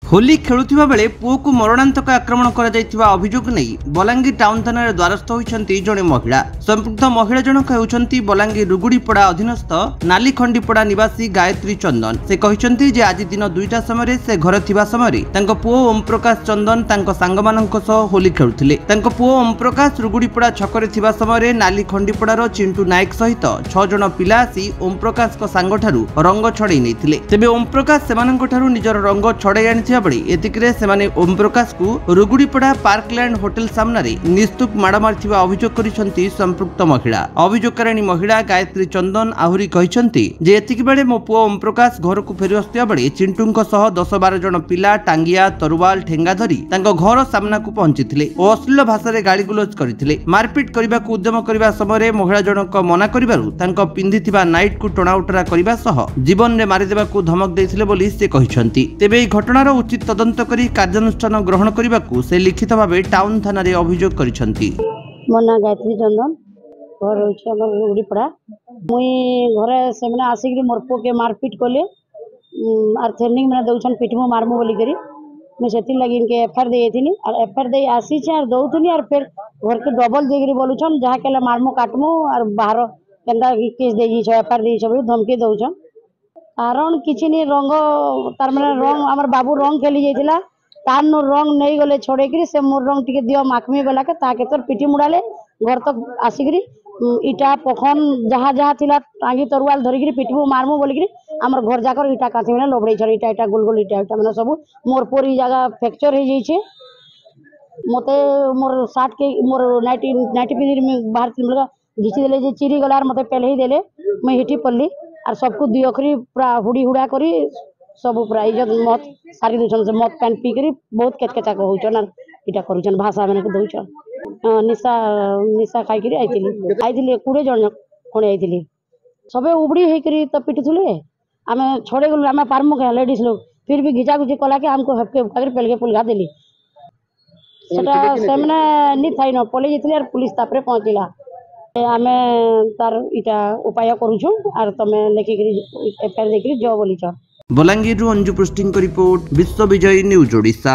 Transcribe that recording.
होली खेलुवा बेले पुओ को मरणांतक आक्रमण कर अभियोग नहीं बलांगीर टाउन थाना द्वारस्थ होती जड़े महिला। संपृक्त महिला जनक होती बलांगीर रुगुड़ीपड़ा अधीनस्थ नालीखंडीपड़ा निवासी गायत्री चंदन। से कहते जे आज दिन 2टा समय से घर थिबा समय पुओ ओम प्रकाश चंदन सांगमानक सह होली खेलुथिले। पुओ ओम प्रकाश रुगुड़ीपड़ा छकरे थिबा समय नालीखंडीपड़ार चिंटू नायक सहित 6 जण पिला आसी ओम प्रकाश सांगठारु रंग छड़े नहीं। तेबे ओम प्रकाश सेमानंकठारु निजर रंग छड़े आनी एतिकरे सेमाने ओम प्रकाश को रुगुड़ीपड़ा पार्कलैंड होटल सामने निस्तुक माड़ मारिथिबा अभियोग करिसंती संपृक्त महिला। अभियोगकारिणी महिला गायत्री चंदन आहुरी कहिसंती जे एतिक बेले मो पुओ ओम प्रकाश घर को फेरि आसुथिबा बेले चिंटुंक सह 10-12 जण पिला टांगिया तरुवाल ठेंगा धरी तांको घर सामना को पहुंचीथिले ओ अश्लील भाषा रे गाली गुलोज करिथिले। मारपीट करबा को उद्यम करबा समय महिला जनक मना करिबारु तांको पिंधिथिबा नाइट को टणाउटरा करबा सह जीवन रे मारि देबा को धमक देथिले बोली से कहिसंती। तेबे एई घटनार उचित तदंत करी कार्यानुष्ठान ग्रहण करने को से लिखित भाव टाउन थाना रे अभियोग करिसंती। मो ना गायत्री चंदन घर होछि हमर रुगुड़ीपड़ा। मुई घरे से माने आसिक मोर पो के मारपीट कले आर थ्रेनिंग में दउछन पिटमो मारमो बोली करी मैं सेति लगी इनके एफआईआर देथिनी और एफआईआर दे आसी छ और दउथनी और फिर घर के डबल देगरी बोलुछन जहा केला मारमो काटमो और बाहर केंदा केस देई छ एफआईआर देई छ धमकी दउछन। कारण किछि नहीं रंग तार माने रंग हमर बाबू रंग खेली जाइतिला तार नो रंग नहीं गले छोड़े करी से मोर रंग टिके दियो माखमी बेला के ताके तोर पिटी मुड़ाले घर तक आसिकरी इटा पखन जहा जहा थिला टांगी तरुवाल धरिकरी पिटबो मारमो बोलिकरी हमर घर जाकर इटा काथि माने लोबड़ै छ इटा इटा गोल गोल इटा इटा माने सब मोर पोरी जगह फ्रैक्चर हो जाई छे। मते मोर 60 के मोर 90 पिदिर में बाहर तिमलगा घिची देले जे चिरी गलार मते पहले ही देले मैं हिटी पल्ली और सबको दुई अखरी पूरा हुड़ी हुड़ा करी सब पूरा इज्जत मत सारी दूछन से मत पैन पी करी बहुत केचकेचा कहउछन और इटा करूछन भाषा माने के दउछन। निशा निशा खाई करी आइथिले 20 जण कोणे आइथिले सबे उबड़ी हे करी त पिटुथुले आमे छोड़े गलु आमे पारमु के लेडीज लोग फिर भी घिचा घुची कला के हमको हपके उठाकर पेलगे पुलगा देली सेटा सेमने नि थाई न पले जितले और पुलिस तापरे पहुंचिला आमे तार इटा उपाय करूछु और तमे लेखि करी एफआईआर देकरी जो बोली छ। बलांगीर अंजु पृष्टिंग रिपोर्ट विश्व विजय न्यूज ओडिशा।